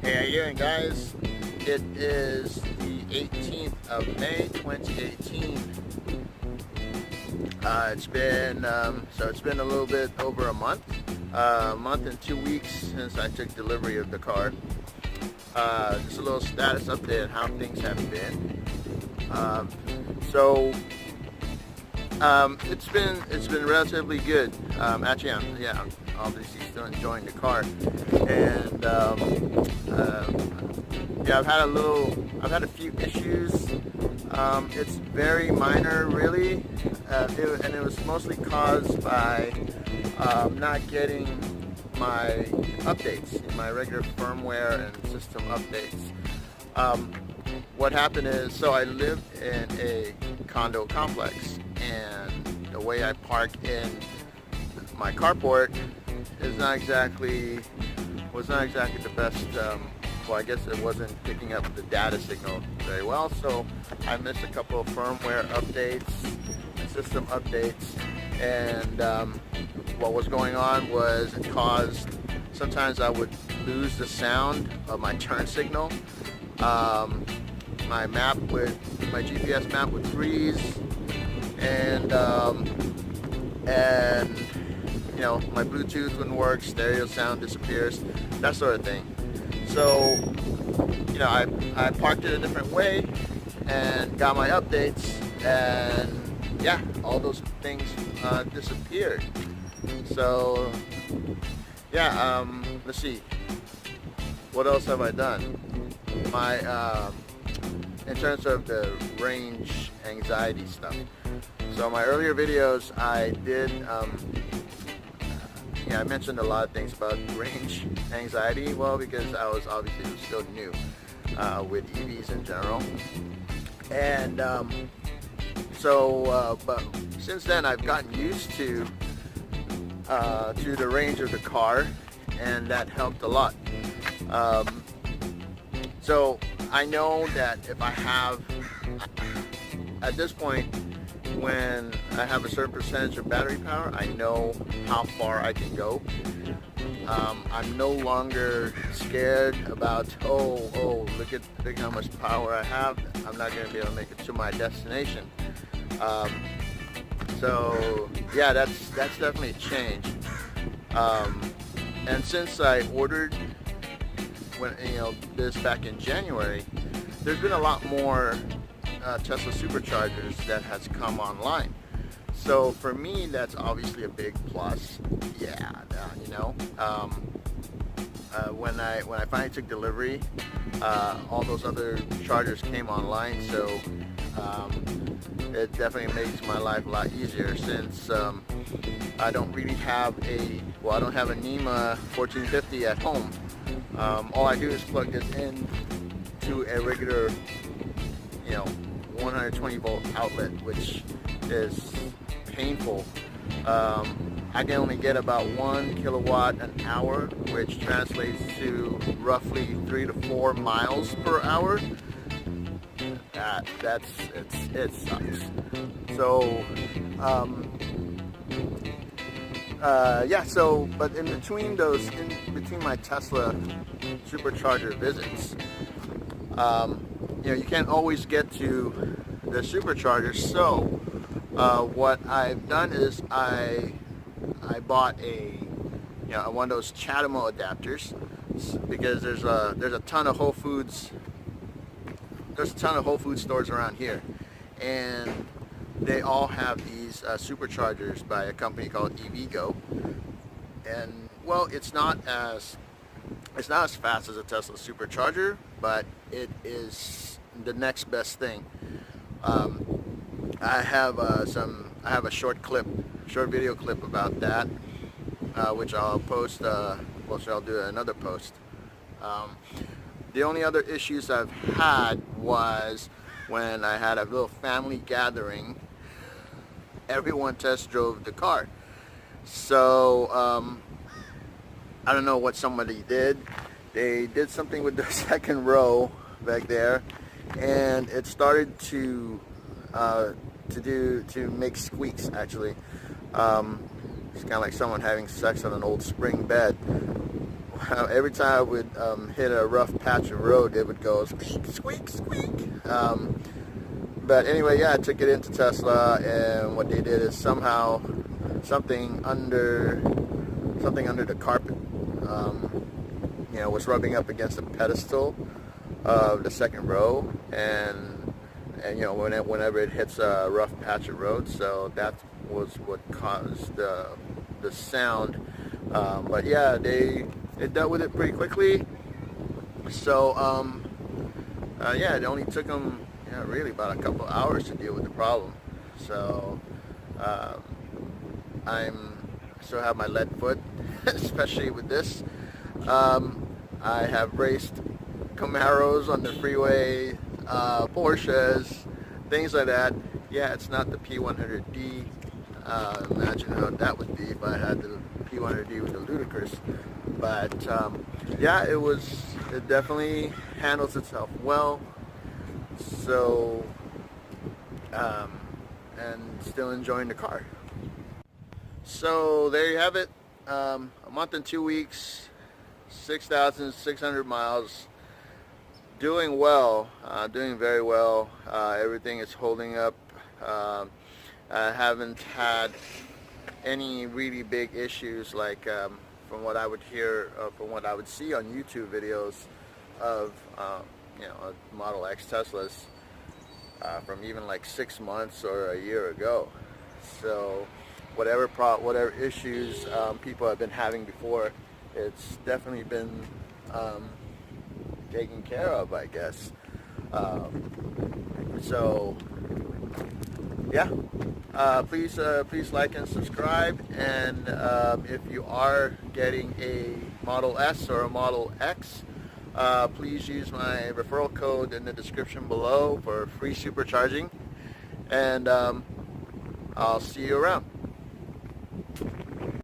Hey, how you doing, guys? It is the 18th of May, 2018. It's been a little bit over a month and 2 weeks since I took delivery of the car. Just a little status update on how things have been. It's been relatively good. Actually, I'm obviously still enjoying the car, and I've had a few issues. It's very minor, really, and it was mostly caused by not getting my updates, my regular firmware and system updates. What happened is, so I live in a condo complex, and the way I park in my carport was not exactly the best. Well, I guess it wasn't picking up the data signal very well, so I missed a couple of firmware updates, system updates, and what was going on was it caused, sometimes I would lose the sound of my turn signal. My GPS map would freeze, and my Bluetooth wouldn't work, stereo sound disappears, that sort of thing. So, I parked it a different way and got my updates, and yeah, all those things disappeared. So, yeah, let's see. What else have I done? In terms of the range anxiety stuff. So my earlier videos, I did, I mentioned a lot of things about range anxiety. Well, because I was obviously still new with EVs in general, and but since then I've gotten used to the range of the car, and that helped a lot. So I know that if I have, at this point, when I have a certain percentage of battery power, I know how far I can go. I'm no longer scared about, look at how much power I have. I'm not going to be able to make it to my destination. So yeah, that's definitely changed. And since I ordered this back in January, there's been a lot more Tesla superchargers that has come online. So for me, that's obviously a big plus. Yeah, when I finally took delivery, all those other chargers came online. So it definitely makes my life a lot easier, since I don't really have I don't have a NEMA 1450 at home. All I do is plug this in to a regular, 120 volt outlet, which is painful. I can only get about 1 kilowatt an hour, which translates to roughly 3 to 4 miles per hour. It sucks. So, but in between my Tesla supercharger visits, you can't always get to the supercharger. So, what I've done is I bought one of those CHAdeMO adapters, because there's a ton of Whole Foods. There's a ton of Whole Foods stores around here, and they all have these superchargers by a company called EVgo. And well, it's not as fast as a Tesla supercharger, but it is the next best thing. I have a short video clip about that, which I'll post. I'll do another post. The only other issues I've had was when I had a little family gathering. Everyone test drove the car. So I don't know what somebody did. They did something with the second row back there, and it started to make squeaks. Actually, it's kind of like someone having sex on an old spring bed. every time I would hit a rough patch of road, it would go squeak, squeak, squeak. But anyway, yeah, I took it into Tesla, and what they did is somehow something under the carpet, was rubbing up against the pedestal of the second row, and whenever it hits a rough patch of road, so that was what caused the sound. But yeah, they dealt with it pretty quickly. So yeah, it only took them really about a couple hours to deal with the problem. So I still have my lead foot, especially with this. I have raced Camaros on the freeway, Porsches, things like that. Yeah, it's not the P100D. Imagine how that would be if I had the P100D with the Ludicrous. But yeah, it definitely handles itself well. So, and still enjoying the car. So there you have it. A month and 2 weeks, 6,600 miles. Doing well, doing very well. Everything is holding up. I haven't had any really big issues like from what I would hear, from what I would see on YouTube videos of Model X Teslas from even like 6 months or a year ago. So whatever issues people have been having before, it's definitely been taken care of, I guess. So yeah, please like and subscribe, and if you are getting a Model S or a Model X, please use my referral code in the description below for free supercharging, and I'll see you around.